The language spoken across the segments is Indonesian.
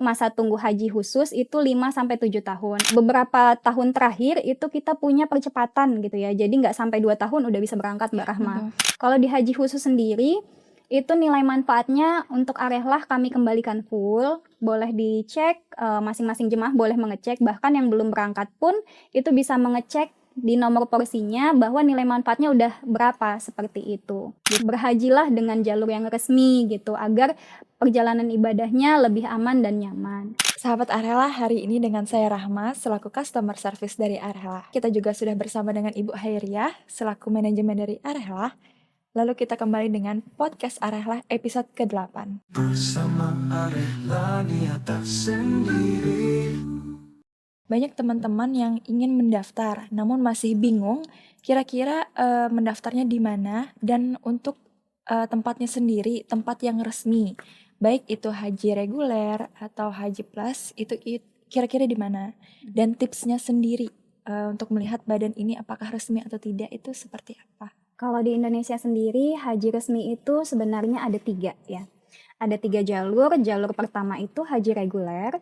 masa tunggu haji khusus itu 5 sampai 7 tahun. Beberapa tahun terakhir itu kita punya percepatan gitu ya. Jadi nggak sampai 2 tahun udah bisa berangkat Mbak Rahma. Kalau di haji khusus sendiri itu nilai manfaatnya untuk Arehlah kami kembalikan full. Boleh dicek, masing-masing jemaah boleh mengecek. Bahkan yang belum berangkat pun itu bisa mengecek di nomor porsinya bahwa nilai manfaatnya udah berapa, seperti itu. Berhajilah dengan jalur yang resmi gitu agar perjalanan ibadahnya lebih aman dan nyaman. Sahabat Arehlah, hari ini dengan saya Rahma selaku customer service dari Arehlah. Kita juga sudah bersama dengan Ibu Hairiah selaku manajemen dari Arehlah. Lalu kita kembali dengan podcast Arehlah episode ke-8. Bersama Arehlah niat tak sendiri. Banyak teman-teman yang ingin mendaftar namun masih bingung kira-kira mendaftarnya di mana dan untuk tempatnya sendiri, tempat yang resmi. Baik itu haji reguler atau haji plus, itu kira-kira di mana. Dan tipsnya sendiri untuk melihat badan ini apakah resmi atau tidak itu seperti apa. Kalau di Indonesia sendiri, haji resmi itu sebenarnya ada 3 ya. Ada 3 jalur. Jalur pertama itu haji reguler.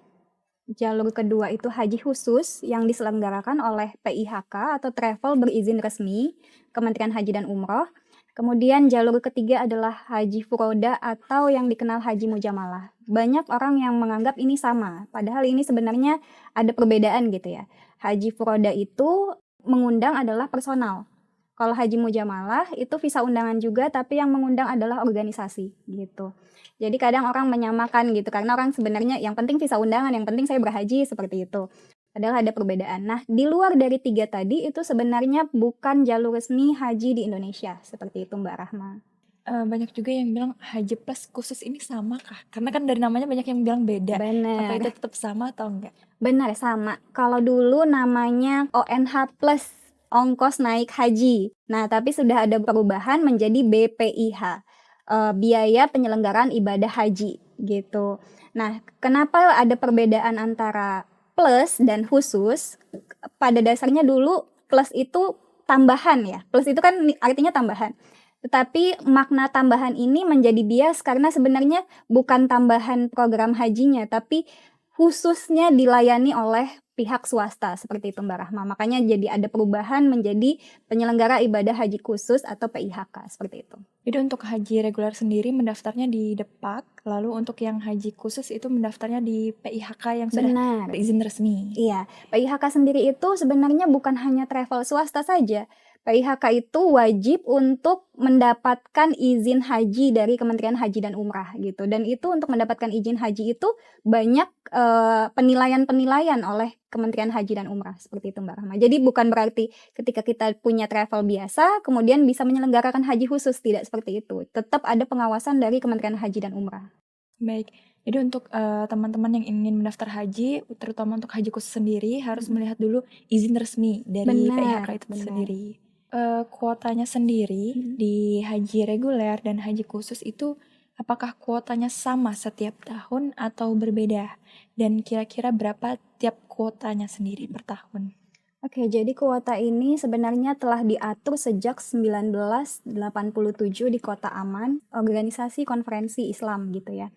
Jalur kedua itu haji khusus yang diselenggarakan oleh PIHK atau travel berizin resmi, Kementerian Haji dan Umroh. Kemudian jalur ketiga adalah haji furoda atau yang dikenal haji mujamalah. Banyak orang yang menganggap ini sama, padahal ini sebenarnya ada perbedaan gitu ya. Haji furoda itu mengundang adalah personal. Kalau haji mujamalah itu visa undangan juga, tapi yang mengundang adalah organisasi gitu. Jadi kadang orang menyamakan gitu, karena orang sebenarnya yang penting visa undangan, yang penting saya berhaji, seperti itu. Padahal ada perbedaan. Nah, di luar dari 3 tadi itu sebenarnya bukan jalur resmi haji di Indonesia, seperti itu Mbak Rahma. Banyak juga yang bilang haji plus khusus ini sama kah? Karena kan dari namanya banyak yang bilang beda. Apa itu Benar. tetap sama atau enggak? Benar, sama. Kalau dulu namanya ONH plus, ongkos naik haji. Nah, tapi sudah ada perubahan menjadi BPIH, biaya penyelenggaraan ibadah haji gitu. Nah, kenapa ada perbedaan antara plus dan khusus? Pada dasarnya dulu plus itu tambahan ya. Plus itu kan artinya tambahan. Tetapi makna tambahan ini menjadi bias karena sebenarnya bukan tambahan program hajinya, tapi khususnya dilayani oleh pihak swasta, seperti itu Mbak Rahma. Makanya jadi ada perubahan menjadi penyelenggara ibadah haji khusus atau PIHK, seperti itu. Jadi untuk haji reguler sendiri mendaftarnya di Depak, lalu untuk yang haji khusus itu mendaftarnya di PIHK yang sudah Benar. berizin resmi. Iya, PIHK sendiri itu sebenarnya bukan hanya travel swasta saja. PIHK itu wajib untuk mendapatkan izin haji dari Kementerian Haji dan Umrah gitu. Dan itu untuk mendapatkan izin haji itu banyak penilaian-penilaian oleh Kementerian Haji dan Umrah, seperti itu Mbak Rahma. Jadi bukan berarti ketika kita punya travel biasa kemudian bisa menyelenggarakan haji khusus, tidak seperti itu. Tetap ada pengawasan dari Kementerian Haji dan Umrah. Baik, jadi untuk teman-teman yang ingin mendaftar haji, terutama untuk haji khusus sendiri harus melihat dulu izin resmi dari PIHK itu sendiri. Kuotanya sendiri di haji reguler dan haji khusus itu apakah kuotanya sama setiap tahun atau berbeda? Dan kira-kira berapa tiap kuotanya sendiri per tahun? Oke, jadi kuota ini sebenarnya telah diatur sejak 1987 di Kota Aman, organisasi konferensi Islam gitu ya.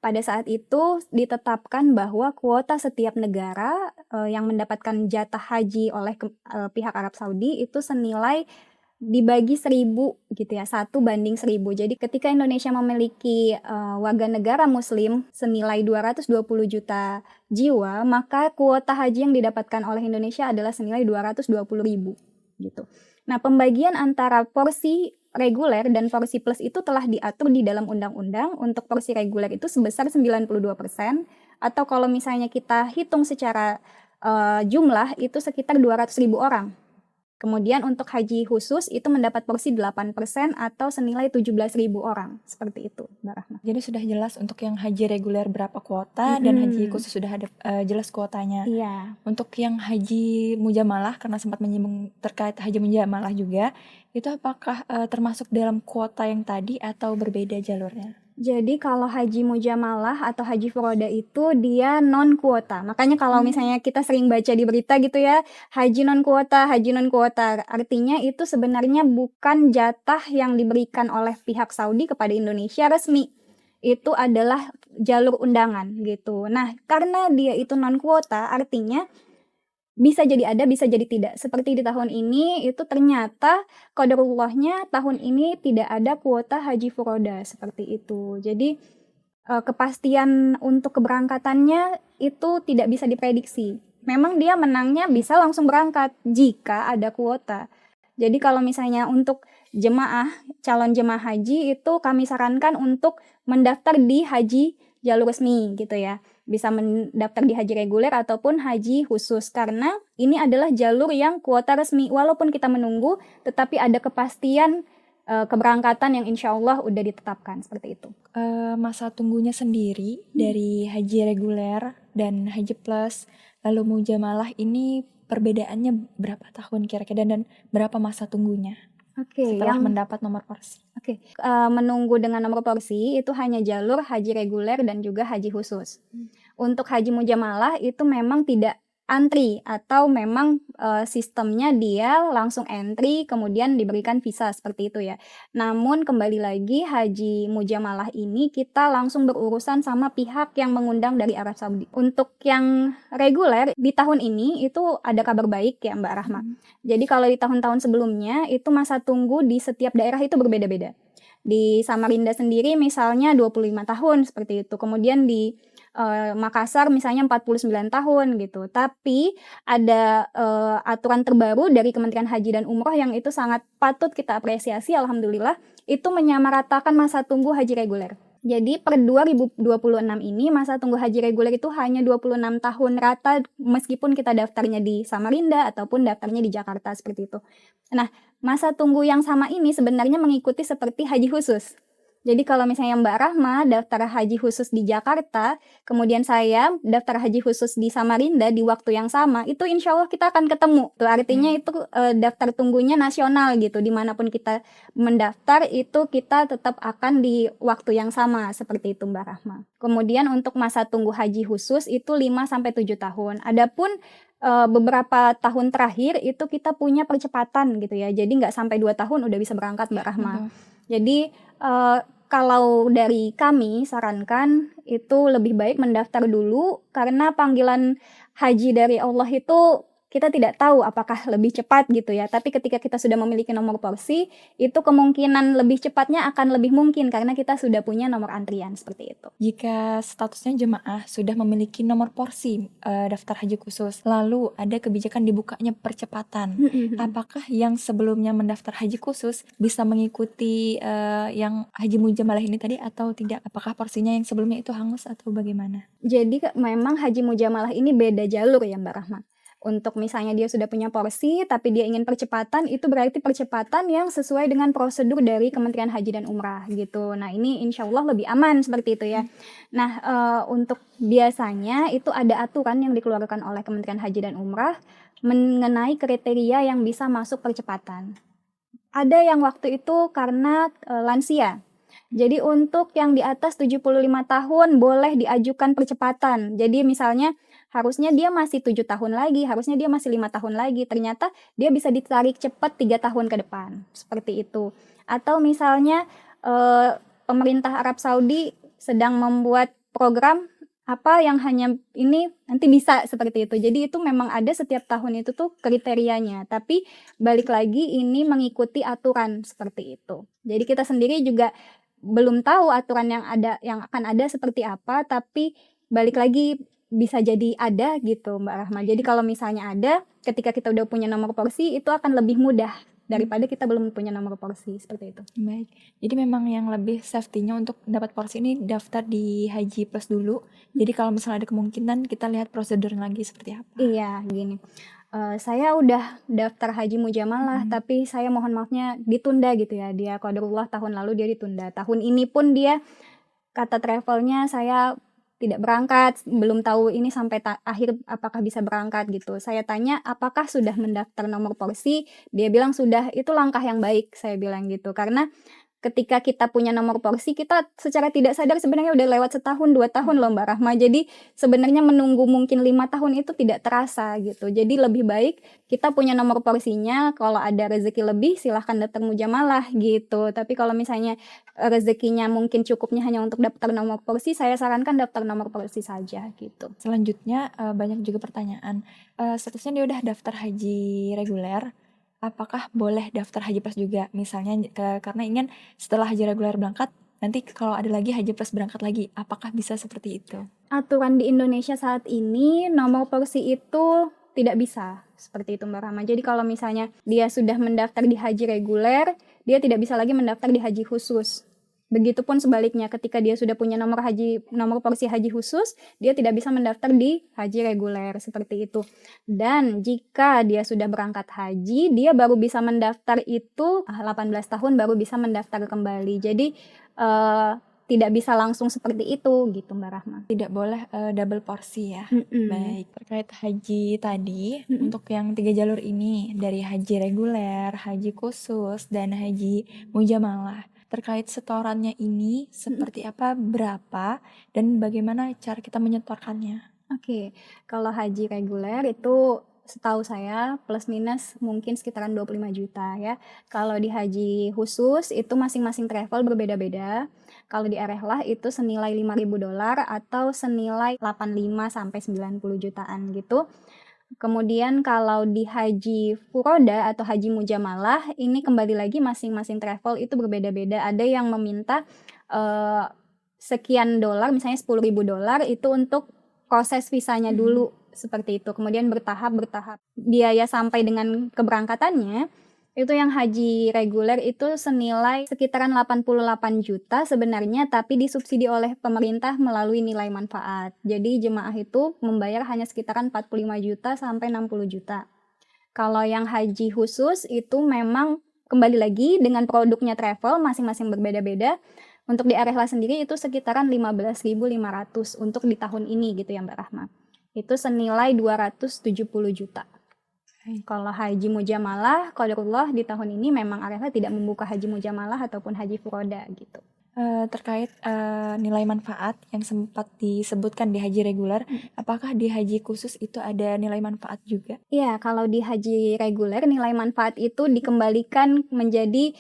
Pada saat itu ditetapkan bahwa kuota setiap negara yang mendapatkan jatah haji oleh pihak Arab Saudi itu senilai dibagi 1.000 gitu ya, 1:1000. Jadi ketika Indonesia memiliki warga negara muslim senilai 220 juta jiwa, maka kuota haji yang didapatkan oleh Indonesia adalah senilai 220.000 gitu. Nah, pembagian antara porsi reguler dan porsi plus itu telah diatur di dalam undang-undang. Untuk porsi reguler itu sebesar 92%, atau kalau misalnya kita hitung secara jumlah itu sekitar 200.000 orang. Kemudian untuk haji khusus itu mendapat porsi 8% atau senilai 17.000 orang. Seperti itu, Mbak Rahma. Jadi sudah jelas untuk yang haji reguler berapa kuota dan haji khusus sudah ada jelas kuotanya. Iya. Untuk yang haji mujamalah, karena sempat menyinggung terkait haji mujamalah juga, itu apakah termasuk dalam kuota yang tadi atau berbeda jalurnya? Jadi kalau haji mujamalah atau haji furoda itu dia non kuota. Makanya kalau misalnya kita sering baca di berita gitu ya, haji non kuota, haji non kuota. Artinya itu sebenarnya bukan jatah yang diberikan oleh pihak Saudi kepada Indonesia resmi. itu adalah jalur undangan gitu. Nah, karena dia itu non kuota, artinya bisa jadi ada, bisa jadi tidak. Seperti di tahun ini itu ternyata qadarullahnya tahun ini tidak ada kuota haji furoda seperti itu. Jadi kepastian untuk keberangkatannya itu tidak bisa diprediksi. Memang dia menangnya bisa langsung berangkat jika ada kuota. Jadi kalau misalnya untuk calon jemaah haji itu kami sarankan untuk mendaftar di haji jalur resmi gitu ya. Bisa mendaftar di haji reguler ataupun haji khusus karena ini adalah jalur yang kuota resmi. Walaupun kita menunggu, tetapi ada kepastian keberangkatan yang insya Allah udah ditetapkan seperti itu. Masa tunggunya sendiri dari haji reguler dan haji plus lalu mujamalah ini perbedaannya berapa tahun kira-kira dan berapa masa tunggunya setelah mendapat nomor porsi? Menunggu dengan nomor porsi itu hanya jalur haji reguler dan juga haji khusus. Untuk haji mujamalah itu memang tidak antri atau memang sistemnya dia langsung entry kemudian diberikan visa seperti itu ya. Namun kembali lagi haji mujamalah ini kita langsung berurusan sama pihak yang mengundang dari Arab Saudi. Untuk yang reguler di tahun ini itu ada kabar baik ya Mbak Rahma. Jadi kalau di tahun-tahun sebelumnya itu masa tunggu di setiap daerah itu berbeda-beda. Di Samarinda sendiri misalnya 25 tahun seperti itu. Kemudian di Makassar misalnya 49 tahun gitu. Tapi ada aturan terbaru dari Kementerian Haji dan Umroh yang itu sangat patut kita apresiasi, alhamdulillah, itu menyamaratakan masa tunggu haji reguler. Jadi per 2026 ini masa tunggu haji reguler itu hanya 26 tahun rata meskipun kita daftarnya di Samarinda ataupun daftarnya di Jakarta seperti itu. Nah, masa tunggu yang sama ini sebenarnya mengikuti seperti haji khusus. Jadi kalau misalnya Mbak Rahma daftar haji khusus di Jakarta, kemudian saya daftar haji khusus di Samarinda di waktu yang sama, itu insya Allah kita akan ketemu. Tuh, artinya itu daftar tunggunya nasional gitu, dimanapun kita mendaftar itu kita tetap akan di waktu yang sama, seperti itu Mbak Rahma. Kemudian untuk masa tunggu haji khusus itu 5-7 tahun. Adapun beberapa tahun terakhir itu kita punya percepatan gitu ya, jadi nggak sampai 2 tahun udah bisa berangkat Mbak Rahma. Jadi kalau dari kami sarankan itu lebih baik mendaftar dulu karena panggilan haji dari Allah itu kita tidak tahu apakah lebih cepat gitu ya. Tapi ketika kita sudah memiliki nomor porsi, itu kemungkinan lebih cepatnya akan lebih mungkin karena kita sudah punya nomor antrian seperti itu. Jika statusnya jemaah sudah memiliki nomor porsi daftar haji khusus, lalu ada kebijakan dibukanya percepatan, apakah yang sebelumnya mendaftar haji khusus bisa mengikuti yang haji mujamalah ini tadi atau tidak? Apakah porsinya yang sebelumnya itu hangus atau bagaimana? Jadi memang haji mujamalah ini beda jalur ya Mbak Rahma. Untuk misalnya dia sudah punya porsi tapi dia ingin percepatan, itu berarti percepatan yang sesuai dengan prosedur dari Kementerian Haji dan Umrah gitu. Nah ini insya Allah lebih aman seperti itu ya. Nah untuk biasanya itu ada aturan yang dikeluarkan oleh Kementerian Haji dan Umrah mengenai kriteria yang bisa masuk percepatan. Ada yang waktu itu karena lansia. Jadi untuk yang di atas 75 tahun boleh diajukan percepatan. Jadi misalnya harusnya dia masih 7 tahun lagi, harusnya dia masih 5 tahun lagi. Ternyata dia bisa ditarik cepat 3 tahun ke depan. Seperti itu. Atau misalnya pemerintah Arab Saudi sedang membuat program apa yang hanya ini nanti bisa seperti itu. Jadi itu memang ada setiap tahun itu tuh kriterianya. Tapi balik lagi ini mengikuti aturan seperti itu. Jadi kita sendiri juga belum tahu aturan yang akan ada seperti apa, tapi balik lagi bisa jadi ada gitu Mbak Rahma. Jadi kalau misalnya ada, ketika kita udah punya nomor porsi itu akan lebih mudah daripada kita belum punya nomor porsi seperti itu. Baik. Jadi memang yang lebih safety-nya untuk dapat porsi ini daftar di Haji Plus dulu. Jadi kalau misalnya ada kemungkinan kita lihat prosedur lagi seperti apa. Iya, gini. Saya udah daftar haji mujamalah, tapi saya mohon maafnya ditunda gitu ya. Dia qadarullah tahun lalu dia ditunda. Tahun ini pun dia kata travelnya saya tidak berangkat, belum tahu ini sampai akhir apakah bisa berangkat gitu. Saya tanya apakah sudah mendaftar nomor porsi, dia bilang sudah. Itu langkah yang baik saya bilang gitu. Karena ketika kita punya nomor porsi, kita secara tidak sadar sebenarnya udah lewat setahun, 2 tahun loh Mbak Rahma. Jadi sebenarnya menunggu mungkin 5 tahun itu tidak terasa gitu. Jadi lebih baik kita punya nomor porsinya, kalau ada rezeki lebih silahkan daftar mujamalah gitu. Tapi kalau misalnya rezekinya mungkin cukupnya hanya untuk daftar nomor porsi, saya sarankan daftar nomor porsi saja gitu. Selanjutnya banyak juga pertanyaan, statusnya dia udah daftar haji reguler, apakah boleh daftar haji plus juga? Misalnya karena ingin setelah haji reguler berangkat, nanti kalau ada lagi haji plus berangkat lagi, apakah bisa seperti itu? Aturan di Indonesia saat ini nomor porsi itu tidak bisa seperti itu Mbak Rahma. Jadi kalau misalnya dia sudah mendaftar di haji reguler, dia tidak bisa lagi mendaftar di haji khusus. Begitupun sebaliknya, ketika dia sudah punya nomor porsi haji khusus, dia tidak bisa mendaftar di haji reguler seperti itu. Dan jika dia sudah berangkat haji, dia baru bisa mendaftar itu 18 tahun baru bisa mendaftar kembali. Jadi tidak bisa langsung seperti itu gitu Mbak Rahma. Tidak boleh double porsi ya. Baik, terkait haji tadi, untuk yang 3 jalur ini, dari haji reguler, haji khusus, dan haji mujamalah, terkait setorannya ini seperti apa, berapa, dan bagaimana cara kita menyetorkannya? Oke, kalau haji reguler itu setahu saya plus minus mungkin sekitaran 25 juta ya. Kalau di haji khusus itu masing-masing travel berbeda-beda. Kalau di Arehlah itu senilai $5.000 atau senilai 85 sampai 90 jutaan gitu. Kemudian kalau di haji furoda atau haji mujamalah ini kembali lagi masing-masing travel itu berbeda-beda. Ada yang meminta sekian dolar, misalnya $10.000 itu untuk proses visanya dulu seperti itu. Kemudian bertahap biaya sampai dengan keberangkatannya itu yang haji reguler itu senilai sekitaran 88 juta sebenarnya, tapi disubsidi oleh pemerintah melalui nilai manfaat. Jadi jemaah itu membayar hanya sekitaran 45 juta sampai 60 juta. Kalau yang haji khusus itu memang kembali lagi dengan produknya travel masing-masing berbeda-beda. Untuk di Arehlah sendiri itu sekitaran 15.500 untuk di tahun ini gitu ya Mbak Rahma. Itu senilai 270 juta. Kalau haji mujamalah, qadarullah di tahun ini memang Arehlah tidak membuka haji mujamalah ataupun haji furoda gitu. Terkait nilai manfaat yang sempat disebutkan di haji reguler, apakah di haji khusus itu ada nilai manfaat juga? Iya, kalau di haji reguler nilai manfaat itu dikembalikan menjadi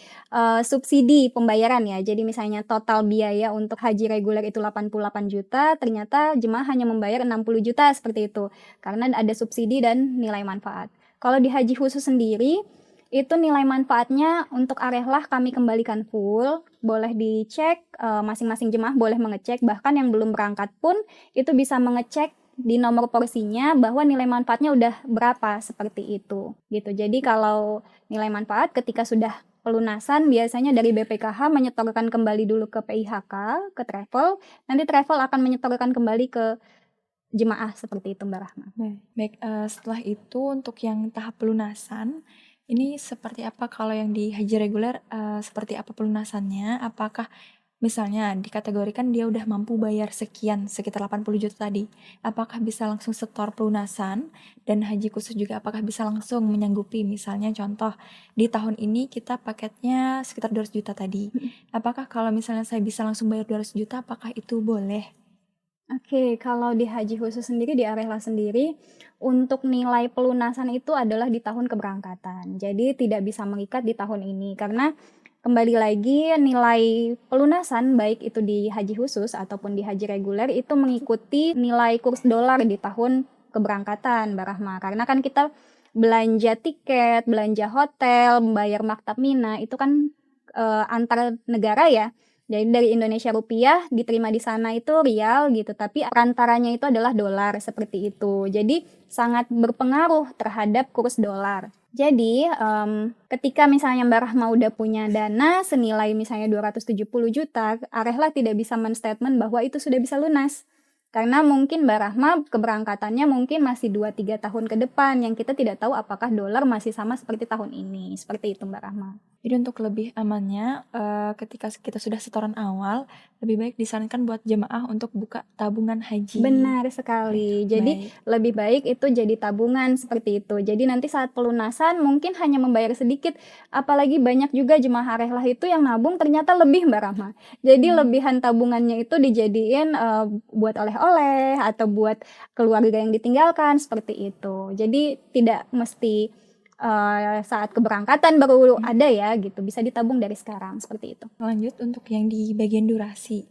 subsidi pembayaran ya. Jadi misalnya total biaya untuk haji reguler itu 88 juta, ternyata jemaah hanya membayar 60 juta seperti itu. Karena ada subsidi dan nilai manfaat. Kalau di haji khusus sendiri, itu nilai manfaatnya untuk Arehlah kami kembalikan full, boleh dicek, masing-masing jemaah boleh mengecek, bahkan yang belum berangkat pun itu bisa mengecek di nomor porsinya bahwa nilai manfaatnya udah berapa seperti itu gitu. Jadi kalau nilai manfaat ketika sudah pelunasan biasanya dari BPKH menyetorkan kembali dulu ke PIHK, ke travel, nanti travel akan menyetorkan kembali ke jemaah seperti itu Mbak Rahma. Baik, setelah itu untuk yang tahap pelunasan, ini seperti apa kalau yang di haji reguler, seperti apa pelunasannya? Apakah misalnya dikategorikan dia udah mampu bayar sekian, sekitar 80 juta tadi, apakah bisa langsung setor pelunasan? Dan haji khusus juga apakah bisa langsung menyanggupi? Misalnya contoh, di tahun ini kita paketnya sekitar 200 juta tadi. Apakah kalau misalnya saya bisa langsung bayar 200 juta, apakah itu boleh? Oke, kalau di haji khusus sendiri, di Arehlah sendiri, untuk nilai pelunasan itu adalah di tahun keberangkatan. Jadi tidak bisa mengikat di tahun ini, karena kembali lagi nilai pelunasan baik itu di haji khusus ataupun di haji reguler itu mengikuti nilai kurs dolar di tahun keberangkatan Mbak Rahma. Karena kan kita belanja tiket, belanja hotel, membayar maktab Mina, itu kan antar negara ya. Jadi dari Indonesia rupiah diterima di sana itu rial gitu, tapi perantaranya itu adalah dolar seperti itu. Jadi sangat berpengaruh terhadap kurs dolar. Jadi ketika misalnya Mbak Rahma udah punya dana senilai misalnya 270 juta, Arehlah tidak bisa menstatement bahwa itu sudah bisa lunas. Karena mungkin Mbak Rahma keberangkatannya mungkin masih 2-3 tahun ke depan yang kita tidak tahu apakah dolar masih sama seperti tahun ini. Seperti itu Mbak Rahma. Jadi untuk lebih amannya, ketika kita sudah setoran awal, lebih baik disarankan buat jemaah untuk buka tabungan haji. Benar Gitu. sekali. Jadi Baik. lebih baik itu jadi tabungan seperti itu. Jadi nanti saat pelunasan mungkin hanya membayar sedikit, apalagi banyak juga jemaah harehlah itu yang nabung ternyata lebih Mbak Rahma. Jadi lebihan tabungannya itu dijadiin buat oleh-oleh atau buat keluarga yang ditinggalkan seperti itu. Jadi tidak mesti saat keberangkatan baru ada ya gitu. Bisa ditabung dari sekarang seperti itu. Lanjut untuk yang di bagian durasi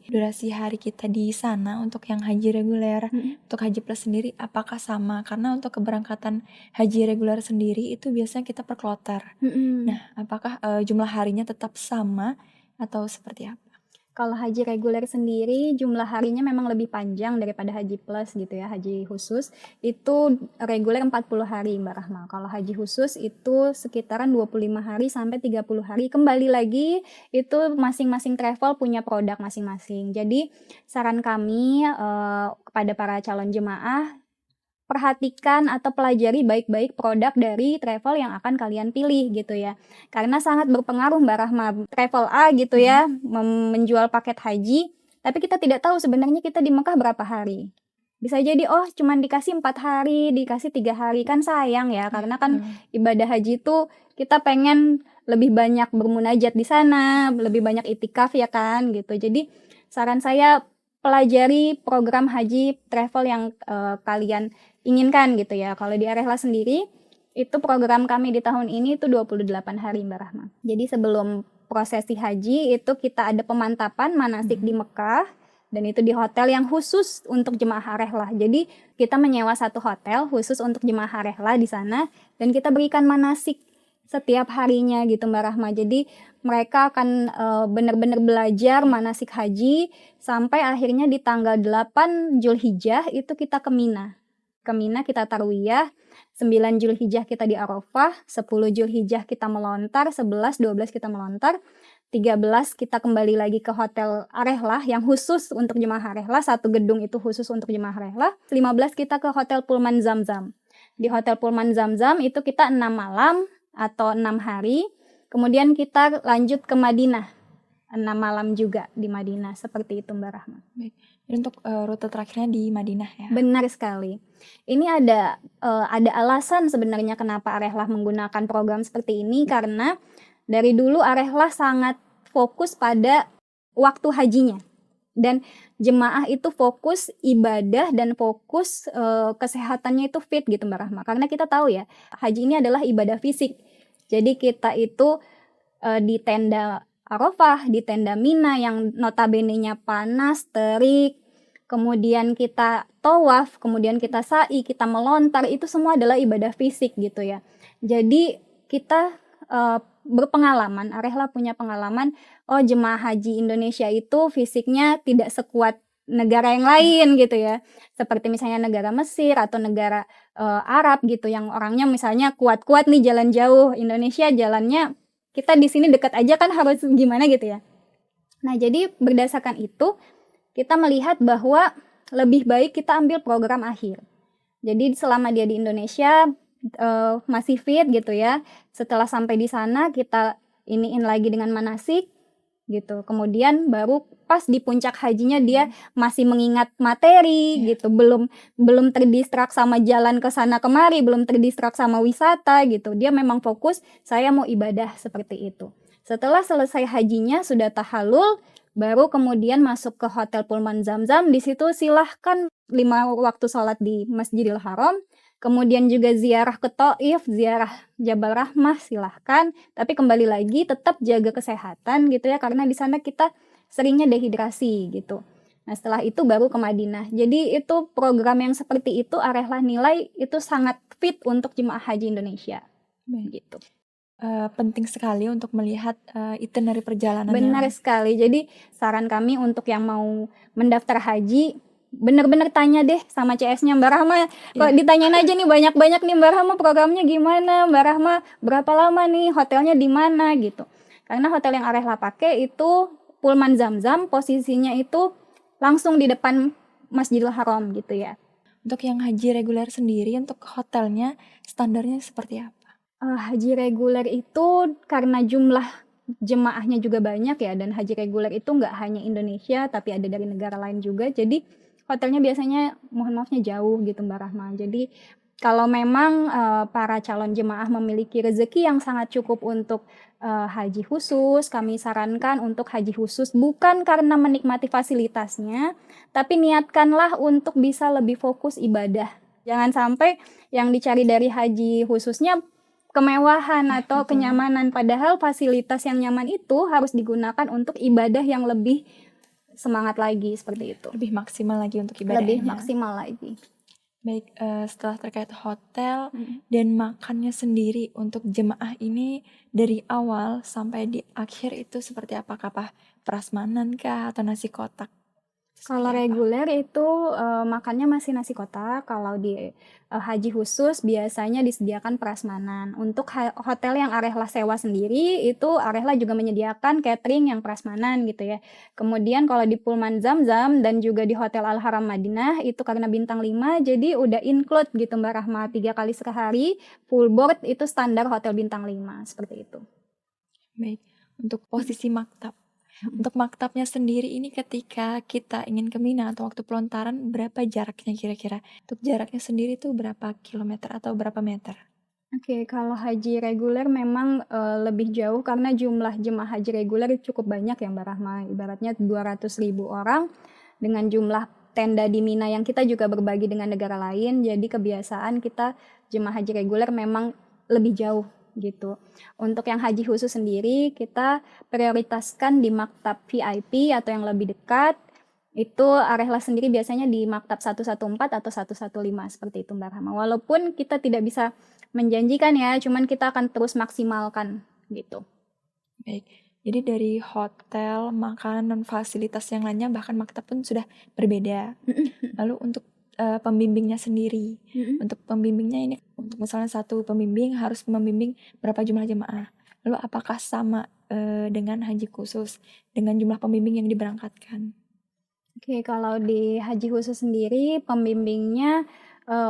hari kita di sana untuk yang haji reguler, untuk haji plus sendiri apakah sama? Karena untuk keberangkatan haji reguler sendiri itu biasanya kita per kloter. Nah, apakah jumlah harinya tetap sama atau seperti apa? Kalau haji reguler sendiri jumlah harinya memang lebih panjang daripada haji plus gitu ya, haji khusus itu reguler 40 hari Mbak Rahma. Kalau haji khusus itu sekitaran 25 hari sampai 30 hari. Kembali lagi itu masing-masing travel punya produk masing-masing. Jadi saran kami kepada para calon jemaah, perhatikan atau pelajari baik-baik produk dari travel yang akan kalian pilih gitu ya. Karena sangat berpengaruh Mbak Rahma, travel A gitu ya, menjual paket haji, tapi kita tidak tahu sebenarnya kita di Mekah berapa hari. Bisa jadi cuman dikasih 4 hari, dikasih 3 hari, kan sayang ya, karena kan ibadah haji itu kita pengen lebih banyak bermunajat di sana, lebih banyak itikaf ya kan gitu. Jadi saran saya pelajari program haji travel yang kalian inginkan gitu ya. Kalau di Arehla sendiri itu program kami di tahun ini itu 28 hari Mbak Rahma. Jadi sebelum prosesi haji itu kita ada pemantapan manasik di Mekah dan itu di hotel yang khusus untuk jemaah Arehla. Jadi kita menyewa satu hotel khusus untuk jemaah Arehla di sana dan kita berikan manasik setiap harinya gitu Mbak Rahma. Jadi mereka akan benar-benar belajar manasik haji sampai akhirnya di tanggal 8 Zulhijjah itu kita ke Mina. Ke Mina kita tarwiyah, 9 Zulhijjah kita di Arafah, 10 Zulhijjah kita melontar, 11, 12 kita melontar, 13 kita kembali lagi ke hotel Arehlah yang khusus untuk jemaah Arehlah, satu gedung itu khusus untuk jemaah Arehlah, 15 kita ke hotel Pullman Zamzam. Di hotel Pullman Zamzam itu kita 6 malam atau 6 hari, kemudian kita lanjut ke Madinah, 6 malam juga di Madinah, seperti itu Mbak Rahma. Baik. Dan untuk rute terakhirnya di Madinah ya. Benar sekali. Ini ada alasan sebenarnya kenapa Arehlah menggunakan program seperti ini, karena dari dulu Arehlah sangat fokus pada waktu hajinya. Dan jemaah itu fokus ibadah dan fokus kesehatannya itu fit gitu Mbak Rahma. Karena kita tahu ya, haji ini adalah ibadah fisik. Jadi kita itu di tenda Arafah, di tenda Mina yang notabene-nya panas, terik, kemudian kita tawaf, kemudian kita sa'i, kita melontar, itu semua adalah ibadah fisik gitu ya. Jadi kita berpengalaman, Arehlah punya pengalaman, jemaah haji Indonesia itu fisiknya tidak sekuat negara yang lain gitu ya. Seperti misalnya negara Mesir atau negara Arab gitu yang orangnya misalnya kuat-kuat nih jalan jauh. Indonesia jalannya kita di sini dekat aja kan harus gimana gitu ya. Nah, jadi berdasarkan itu kita melihat bahwa lebih baik kita ambil program akhir. Jadi selama dia di Indonesia masih fit gitu ya. Setelah sampai di sana kita iniin lagi dengan manasik gitu. Kemudian baru pas di puncak hajinya dia masih mengingat materi gitu. Belum terdistrak sama jalan ke sana kemari, belum terdistrak sama wisata gitu. Dia memang fokus saya mau ibadah seperti itu. Setelah selesai hajinya sudah tahallul, baru kemudian masuk ke hotel Pullman Zamzam. Di situ silahkan 5 waktu sholat di Masjidil Haram. Kemudian juga ziarah ke Taif, ziarah Jabal Rahmah silahkan. Tapi kembali lagi tetap jaga kesehatan gitu ya, karena di sana kita seringnya dehidrasi gitu. Nah setelah itu baru ke Madinah. Jadi itu program yang seperti itu Arehlah nilai itu sangat fit untuk jemaah haji Indonesia. Gitu. Penting sekali untuk melihat itinerary perjalanannya. Benar sekali. Jadi saran kami untuk yang mau mendaftar haji, bener-bener tanya deh sama CS-nya Mbak Rahma. Kok ditanyain aja nih banyak-banyak nih Mbak Rahma programnya gimana, Mbak Rahma berapa lama nih, hotelnya di mana gitu. Karena hotel yang Arehlah pakai itu Pullman Zamzam, posisinya itu langsung di depan Masjidil Haram gitu ya. Untuk yang haji reguler sendiri untuk hotelnya standarnya seperti apa? Haji reguler itu karena jumlah jemaahnya juga banyak ya, dan haji reguler itu nggak hanya Indonesia tapi ada dari negara lain juga. Jadi hotelnya biasanya mohon maafnya jauh gitu Mbak Rahma. Jadi kalau memang para calon jemaah memiliki rezeki yang sangat cukup untuk haji khusus, kami sarankan untuk haji khusus bukan karena menikmati fasilitasnya, tapi niatkanlah untuk bisa lebih fokus ibadah. Jangan sampai yang dicari dari haji khususnya kemewahan atau kenyamanan, padahal fasilitas yang nyaman itu harus digunakan untuk ibadah yang lebih semangat lagi, seperti itu. Lebih maksimal lagi untuk ibadahnya. Lebih maksimal lagi. Baik, setelah terkait hotel dan makannya sendiri untuk jemaah ini dari awal sampai di akhir itu seperti apa? Apakah prasmanan kah atau nasi kotak? Kalau reguler itu makannya masih nasi kotak. Kalau di haji khusus biasanya disediakan prasmanan. Untuk hotel yang Arehla sewa sendiri itu Arehla juga menyediakan catering yang prasmanan gitu ya. Kemudian kalau di Pullman Zamzam dan juga di Hotel Al Haram Madinah itu karena bintang 5 jadi udah include gitu Mbak Rahma, 3 kali sehari full board, itu standar hotel bintang 5 seperti itu. Baik, untuk posisi maktab. Untuk maktabnya sendiri ini ketika kita ingin ke Mina atau waktu pelontaran berapa jaraknya kira-kira? Untuk jaraknya sendiri tuh berapa kilometer atau berapa meter? Oke, kalau haji reguler memang lebih jauh karena jumlah jemaah haji reguler cukup banyak ya Mbak Rahma. Ibaratnya 200.000 orang dengan jumlah tenda di Mina yang kita juga berbagi dengan negara lain. Jadi kebiasaan kita jemaah haji reguler memang lebih jauh gitu. Untuk yang haji khusus sendiri kita prioritaskan di maktab VIP atau yang lebih dekat. Itu Arehla sendiri biasanya di maktab 114 atau 115 seperti itu Mbak Rahma. Walaupun kita tidak bisa menjanjikan ya, cuman kita akan terus maksimalkan gitu. Baik, jadi dari hotel, makanan, dan fasilitas yang lainnya bahkan maktab pun sudah berbeda. Lalu untuk pembimbingnya sendiri, untuk pembimbingnya ini untuk misalnya satu pembimbing harus membimbing berapa jumlah jemaah. Lalu apakah sama dengan haji khusus dengan jumlah pembimbing yang diberangkatkan? Oke, kalau di haji khusus sendiri pembimbingnya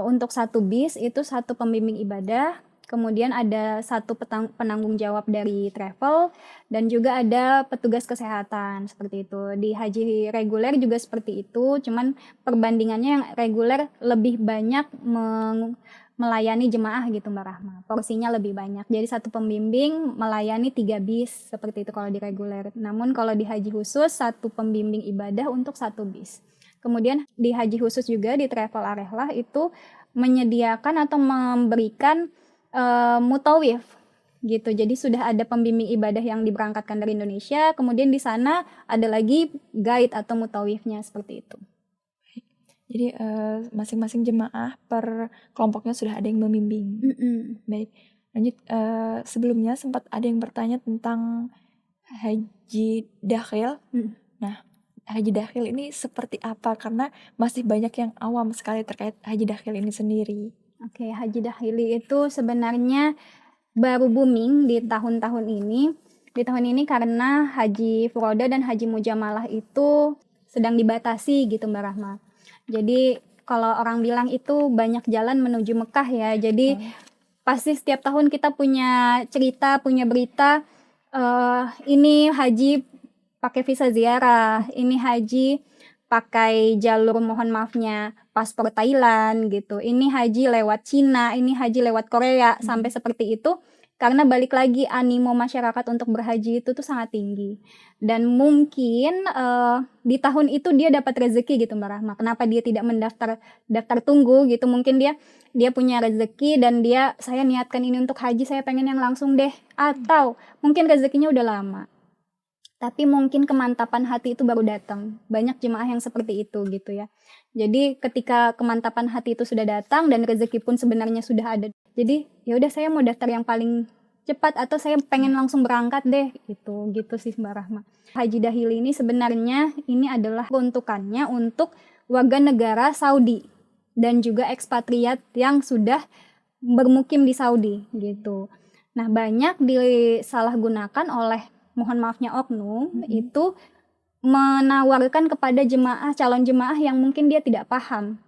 untuk satu bis itu satu pembimbing ibadah, kemudian ada satu penanggung jawab dari travel, dan juga ada petugas kesehatan seperti itu. Di haji reguler juga seperti itu, cuman perbandingannya yang reguler lebih banyak melayani jemaah gitu Mbak Rahma. Porsinya lebih banyak. Jadi satu pembimbing melayani 3 bis seperti itu kalau di reguler. Namun kalau di haji khusus satu pembimbing ibadah untuk satu bis. Kemudian di haji khusus juga di Travel Arehlah itu menyediakan atau memberikan mutawif gitu. Jadi sudah ada pembimbing ibadah yang diberangkatkan dari Indonesia, kemudian di sana ada lagi guide atau mutawifnya seperti itu. Jadi masing-masing jemaah per kelompoknya sudah ada yang membimbing. Baik, lanjut. Sebelumnya sempat ada yang bertanya tentang haji dakhil. Nah, haji dakhil ini seperti apa? Karena masih banyak yang awam sekali terkait haji dakhil ini sendiri. Oke, haji dakhili itu sebenarnya baru booming di tahun-tahun ini. Di tahun ini karena haji furoda dan haji mujamalah itu sedang dibatasi gitu Mbak Rahma. Jadi kalau orang bilang itu banyak jalan menuju Mekah ya. Jadi pasti setiap tahun kita punya cerita, punya berita, ini haji pakai visa ziarah, ini haji pakai jalur mohon maafnya paspor Thailand gitu. Ini haji lewat Cina, ini haji lewat Korea, sampai seperti itu. Karena balik lagi animo masyarakat untuk berhaji itu tuh sangat tinggi. Dan mungkin di tahun itu dia dapat rezeki gitu Mbak Rahma. Kenapa dia tidak daftar tunggu gitu. Mungkin dia punya rezeki dan saya niatkan ini untuk haji, saya pengen yang langsung deh. Atau mungkin rezekinya udah lama. Tapi mungkin kemantapan hati itu baru datang. Banyak jemaah yang seperti itu gitu ya. Jadi ketika kemantapan hati itu sudah datang dan rezeki pun sebenarnya sudah ada. Jadi ya udah saya mau daftar yang paling cepat atau saya pengen langsung berangkat deh gitu sih Mbak Rahma. Haji dahili ini sebenarnya ini adalah peruntukannya untuk warga negara Saudi dan juga ekspatriat yang sudah bermukim di Saudi gitu. Nah, banyak disalahgunakan oleh mohon maafnya oknum itu menawarkan kepada calon jemaah yang mungkin dia tidak paham.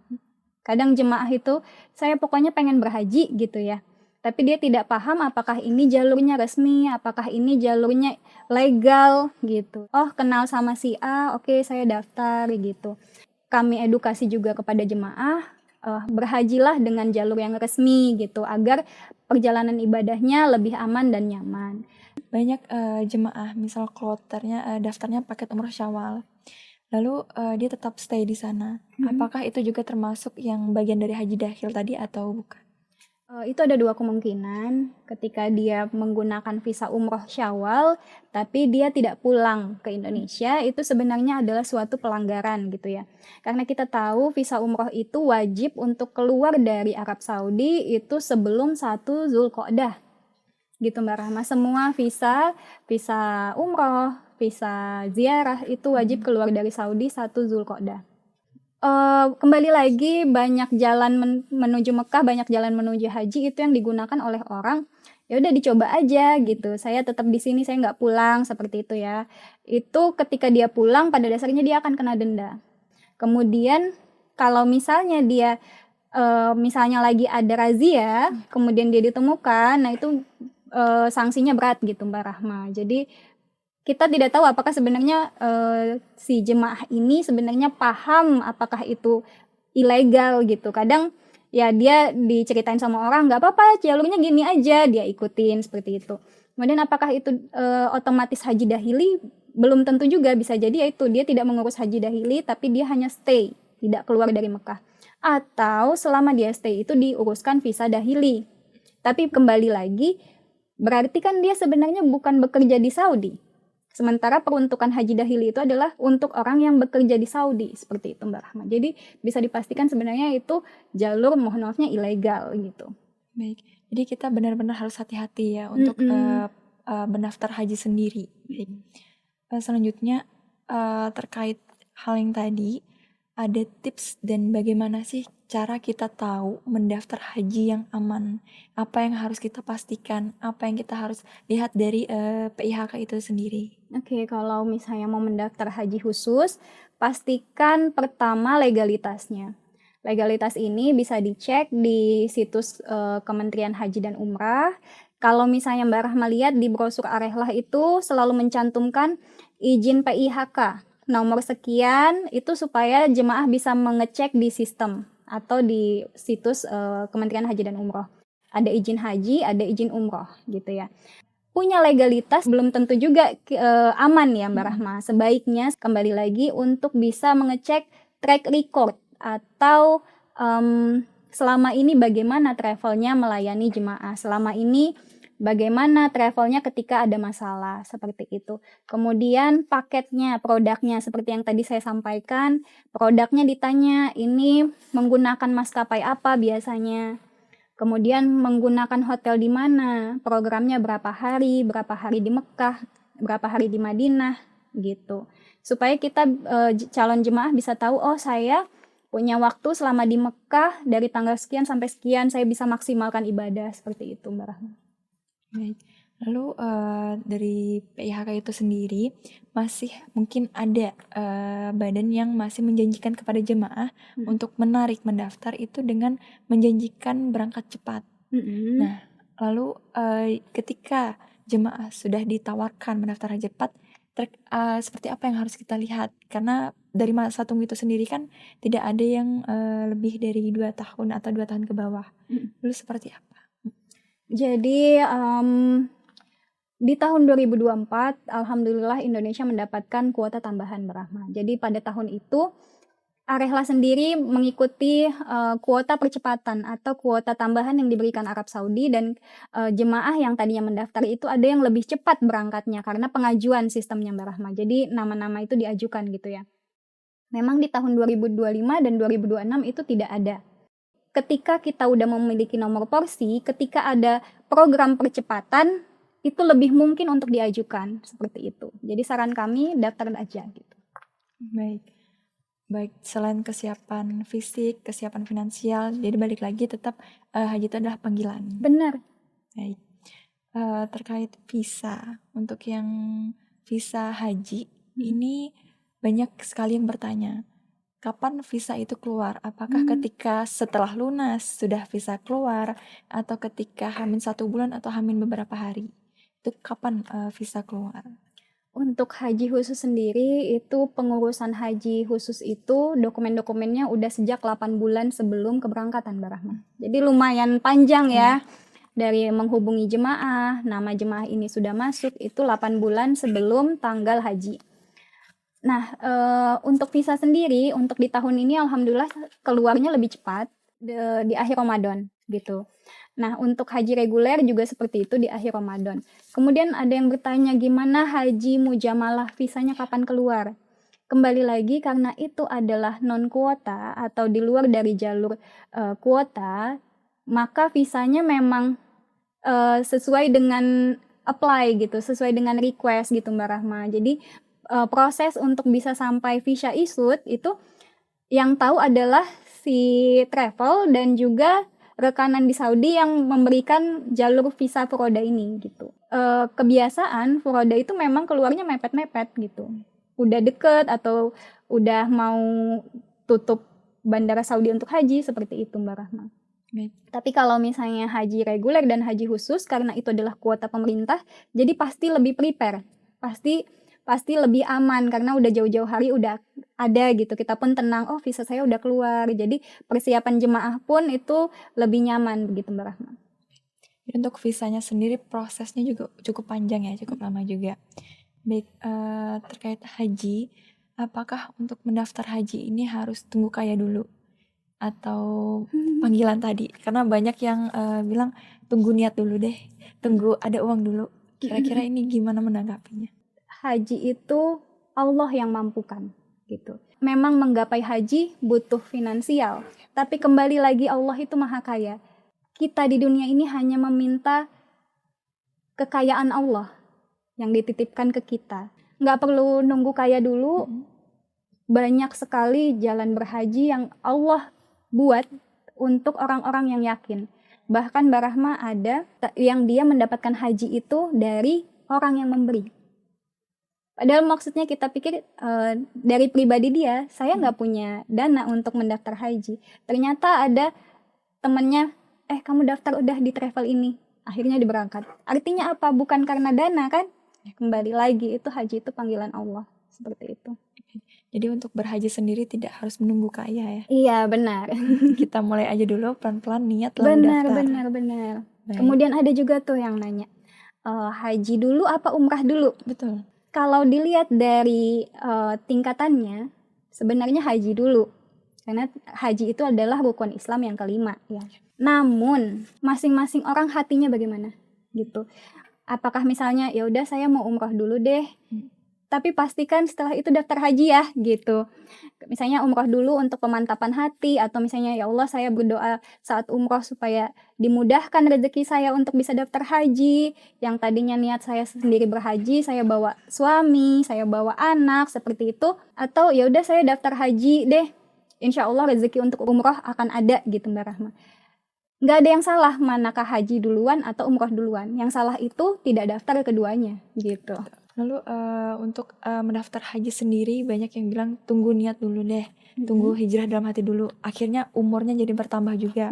Kadang jemaah itu saya pokoknya pengen berhaji gitu ya. Tapi dia tidak paham apakah ini jalurnya resmi, apakah ini jalurnya legal gitu. Oh, kenal sama si A, oke saya daftar gitu. Kami edukasi juga kepada jemaah, berhajilah dengan jalur yang resmi gitu, agar perjalanan ibadahnya lebih aman dan nyaman. Banyak jemaah misal kloternya daftarnya paket umroh Syawal, lalu dia tetap stay di sana. Apakah itu juga termasuk yang bagian dari haji dahil tadi atau bukan? Itu ada 2 kemungkinan, ketika dia menggunakan visa umroh Syawal, tapi dia tidak pulang ke Indonesia, itu sebenarnya adalah suatu pelanggaran gitu ya. Karena kita tahu visa umroh itu wajib untuk keluar dari Arab Saudi itu sebelum 1 Zulqa'dah, gitu Mbak Rahma. Semua visa umroh, visa ziarah itu wajib keluar dari Saudi 1 Zulqa'dah. Kembali lagi banyak jalan menuju Mekah, banyak jalan menuju haji itu yang digunakan oleh orang, ya udah dicoba aja gitu, saya tetap di sini, saya nggak pulang, seperti itu ya. Itu ketika dia pulang pada dasarnya dia akan kena denda. Kemudian kalau misalnya dia, misalnya lagi ada razia, kemudian dia ditemukan, nah itu, sanksinya berat gitu Mbak Rahma. Jadi kita tidak tahu apakah sebenarnya si jemaah ini sebenarnya paham apakah itu ilegal gitu. Kadang ya dia diceritain sama orang, nggak apa-apa jalurnya gini aja, dia ikutin seperti itu. Kemudian apakah itu otomatis haji dahili? Belum tentu juga, bisa jadi yaitu dia tidak mengurus haji dahili tapi dia hanya stay, tidak keluar dari Mekah. Atau selama dia stay itu diuruskan visa dahili. Tapi kembali lagi, berarti kan dia sebenarnya bukan bekerja di Saudi. Sementara peruntukan haji dahili itu adalah untuk orang yang bekerja di Saudi, seperti itu Mbak Rahma. Jadi bisa dipastikan sebenarnya itu jalur, mohon maafnya, ilegal gitu. Baik, jadi kita benar-benar harus hati-hati ya untuk mendaftar haji sendiri. Baik. Selanjutnya terkait hal yang tadi, ada tips dan bagaimana sih cara kita tahu mendaftar haji yang aman? Apa yang harus kita pastikan? Apa yang kita harus lihat dari PIHK itu sendiri? Oke, kalau misalnya mau mendaftar haji khusus, pastikan pertama legalitasnya. Legalitas ini bisa dicek di situs Kementerian Haji dan Umrah. Kalau misalnya Mbak Rahma lihat di brosur Arehlah itu selalu mencantumkan izin PIHK nomor sekian, itu supaya jemaah bisa mengecek di sistem atau di situs Kementerian Haji dan Umroh. Ada izin haji, ada izin umroh gitu ya. Punya legalitas belum tentu juga aman ya Mbak Rahma. Sebaiknya kembali lagi untuk bisa mengecek track record atau selama ini bagaimana travelnya melayani jemaah. Selama ini bagaimana travelnya ketika ada masalah, seperti itu. Kemudian paketnya, produknya, seperti yang tadi saya sampaikan, produknya ditanya, ini menggunakan maskapai apa biasanya. Kemudian menggunakan hotel di mana, programnya berapa hari di Mekah, berapa hari di Madinah, gitu. Supaya kita calon jemaah bisa tahu, oh saya punya waktu selama di Mekah dari tanggal sekian sampai sekian, saya bisa maksimalkan ibadah, seperti itu Mbak Rahma. Baik. Lalu dari PIHK itu sendiri masih mungkin ada badan yang masih menjanjikan kepada jemaah untuk menarik mendaftar itu dengan menjanjikan berangkat cepat. Nah, lalu ketika jemaah sudah ditawarkan mendaftar haji cepat, seperti apa yang harus kita lihat? Karena dari masa tunggu itu sendiri kan tidak ada yang lebih dari 2 tahun atau 2 tahun ke bawah. Lalu seperti apa? Jadi di tahun 2024, alhamdulillah Indonesia mendapatkan kuota tambahan Mbak Rahma. Jadi pada tahun itu Arehlah sendiri mengikuti kuota percepatan atau kuota tambahan yang diberikan Arab Saudi, dan jemaah yang tadinya mendaftar itu ada yang lebih cepat berangkatnya karena pengajuan sistemnya Mbak Rahma. Jadi nama-nama itu diajukan gitu ya. Memang di tahun 2025 dan 2026 itu tidak ada. Ketika kita udah memiliki nomor porsi, ketika ada program percepatan, itu lebih mungkin untuk diajukan, seperti itu. Jadi saran kami daftar aja gitu. Baik, selain kesiapan fisik, kesiapan finansial, jadi balik lagi tetap haji itu adalah panggilan. Benar. Baik. Terkait visa, untuk yang visa haji ini banyak sekali yang bertanya, kapan visa itu keluar? Apakah ketika setelah lunas sudah visa keluar, atau ketika H-1 bulan atau H- beberapa hari? Itu kapan visa keluar? Untuk haji khusus sendiri itu pengurusan haji khusus itu dokumen-dokumennya udah sejak 8 bulan sebelum keberangkatan Mbak Rahma. Jadi lumayan panjang ya. Dari menghubungi jemaah, nama jemaah ini sudah masuk itu 8 bulan sebelum tanggal haji. Nah, untuk visa sendiri untuk di tahun ini alhamdulillah keluarnya lebih cepat di akhir Ramadan gitu. Nah, untuk haji reguler juga seperti itu di akhir Ramadan. Kemudian ada yang bertanya gimana haji mujamalah visanya kapan keluar? Kembali lagi karena itu adalah non kuota atau di luar dari jalur kuota, maka visanya memang sesuai dengan apply gitu, sesuai dengan request gitu Mbak Rahma. Jadi proses untuk bisa sampai visa issued itu yang tahu adalah si travel dan juga rekanan di Saudi yang memberikan jalur visa Furoda ini gitu. Kebiasaan Furoda itu memang keluarnya mepet-mepet gitu. Udah deket atau udah mau tutup bandara Saudi untuk haji seperti itu Mbak Rahma. Baik. Tapi kalau misalnya haji reguler dan haji khusus karena itu adalah kuota pemerintah, jadi pasti lebih prepare. Pasti lebih aman karena udah jauh-jauh hari udah ada gitu. Kita pun tenang, oh visa saya udah keluar. Jadi persiapan jemaah pun itu lebih nyaman begitu Mbak Rahma. Untuk visanya sendiri prosesnya juga cukup panjang ya, cukup lama juga. Baik, terkait haji, apakah untuk mendaftar haji ini harus tunggu kaya dulu? Atau panggilan tadi? Karena banyak yang bilang tunggu niat dulu deh, tunggu ada uang dulu. Kira-kira ini gimana menanggapinya? Haji itu Allah yang mampukan gitu. Memang menggapai haji butuh finansial, tapi kembali lagi Allah itu maha kaya. Kita di dunia ini hanya meminta kekayaan Allah yang dititipkan ke kita. Nggak perlu nunggu kaya dulu. Banyak sekali jalan berhaji yang Allah buat untuk orang-orang yang yakin. Bahkan Mbak Rahma ada yang dia mendapatkan haji itu dari orang yang memberi. Padahal maksudnya kita pikir dari pribadi dia, saya nggak punya dana untuk mendaftar haji. Ternyata ada temannya, kamu daftar udah di travel ini, akhirnya diberangkat. Artinya apa? Bukan karena dana kan? Kembali lagi itu haji itu panggilan Allah seperti itu. Jadi untuk berhaji sendiri tidak harus menunggu kaya ya? Iya benar. Kita mulai aja dulu pelan-pelan niat lalu daftar. Benar. Baik. Kemudian ada juga tuh yang nanya, haji dulu apa umrah dulu? Betul. Kalau dilihat dari tingkatannya, sebenarnya haji dulu. Karena haji itu adalah rukun Islam yang kelima ya. Namun masing-masing orang hatinya bagaimana gitu. Apakah misalnya ya udah saya mau umroh dulu deh. Tapi pastikan setelah itu daftar haji ya gitu. Misalnya umroh dulu untuk pemantapan hati, atau misalnya ya Allah saya berdoa saat umroh supaya dimudahkan rezeki saya untuk bisa daftar haji. Yang tadinya niat saya sendiri berhaji, saya bawa suami, saya bawa anak seperti itu. Atau ya udah saya daftar haji deh. Insya Allah rezeki untuk umroh akan ada gitu Mbak Rahma. Nggak ada yang salah manakah haji duluan atau umroh duluan. Yang salah itu tidak daftar keduanya gitu. Lalu untuk mendaftar haji sendiri banyak yang bilang tunggu niat dulu deh, tunggu hijrah dalam hati dulu. Akhirnya umurnya jadi bertambah juga.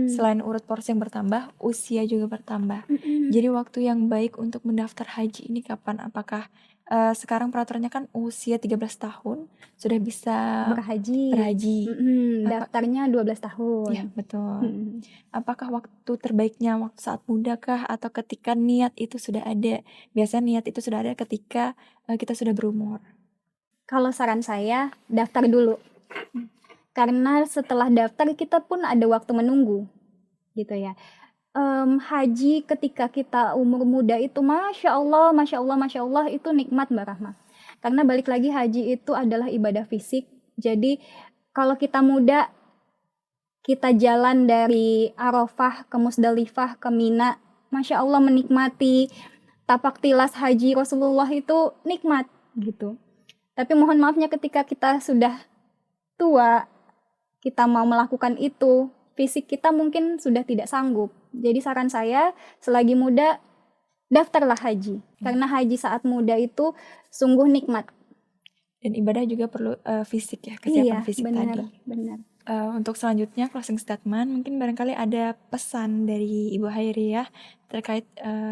Selain urut porsi yang bertambah, usia juga bertambah. Jadi waktu yang baik untuk mendaftar haji ini kapan? Apakah sekarang peraturannya kan usia 13 tahun sudah bisa berhaji. Daftarnya 12 tahun. Ya betul. Apakah waktu terbaiknya waktu saat muda kah, atau ketika niat itu sudah ada? Biasanya niat itu sudah ada ketika kita sudah berumur. Kalau saran saya daftar dulu. Karena setelah daftar kita pun ada waktu menunggu gitu ya. Haji ketika kita umur muda itu Masya Allah itu nikmat Mbak Rahma. Karena balik lagi haji itu adalah ibadah fisik. Jadi kalau kita muda, kita jalan dari Arafah ke Musdalifah ke Mina, Masya Allah menikmati tapak tilas haji Rasulullah itu nikmat gitu. Tapi mohon maafnya ketika kita sudah tua, kita mau melakukan itu, fisik kita mungkin sudah tidak sanggup. Jadi saran saya, selagi muda, daftarlah haji. Karena haji saat muda itu sungguh nikmat. Dan ibadah juga perlu fisik ya, kesiapan Iya, fisik benar, tadi. benar. Untuk selanjutnya closing statement, mungkin barangkali ada pesan dari Ibu Hairiyah terkait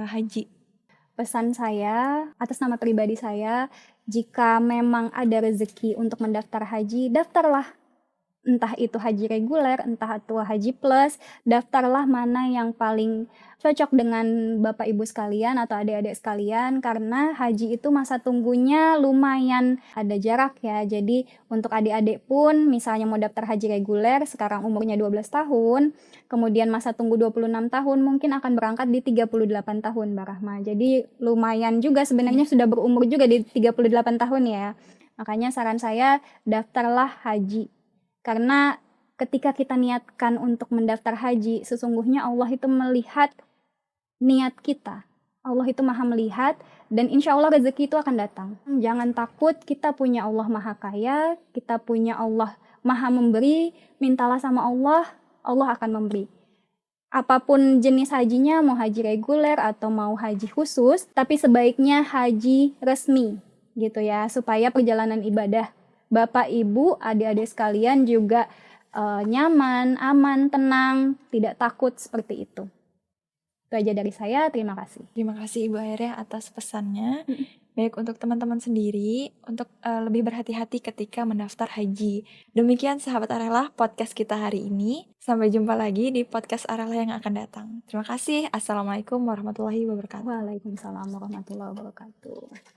haji. Pesan saya atas nama pribadi saya, jika memang ada rezeki untuk mendaftar haji, daftarlah. Entah itu haji reguler, entah itu haji plus, daftarlah mana yang paling cocok dengan Bapak Ibu sekalian atau adik-adik sekalian, karena haji itu masa tunggunya lumayan ada jarak ya. Jadi untuk adik-adik pun misalnya mau daftar haji reguler, sekarang umurnya 12 tahun, kemudian masa tunggu 26 tahun, mungkin akan berangkat di 38 tahun Mbak Rahma. Jadi lumayan juga sebenarnya sudah berumur juga di 38 tahun ya. Makanya saran saya daftarlah haji. Karena ketika kita niatkan untuk mendaftar haji, sesungguhnya Allah itu melihat niat kita. Allah itu maha melihat dan insya Allah rezeki itu akan datang. Jangan takut, kita punya Allah maha kaya, kita punya Allah maha memberi, mintalah sama Allah, Allah akan memberi. Apapun jenis hajinya, mau haji reguler atau mau haji khusus, tapi sebaiknya haji resmi gitu ya, supaya perjalanan ibadah Bapak, Ibu, adik-adik sekalian juga nyaman, aman, tenang, tidak takut seperti itu. Itu aja dari saya, terima kasih. Terima kasih Ibu Hairiyah atas pesannya. Baik untuk teman-teman sendiri, untuk lebih berhati-hati ketika mendaftar haji. Demikian sahabat Arela podcast kita hari ini. Sampai jumpa lagi di podcast Arela yang akan datang. Terima kasih. Assalamualaikum warahmatullahi wabarakatuh. Waalaikumsalam warahmatullahi wabarakatuh.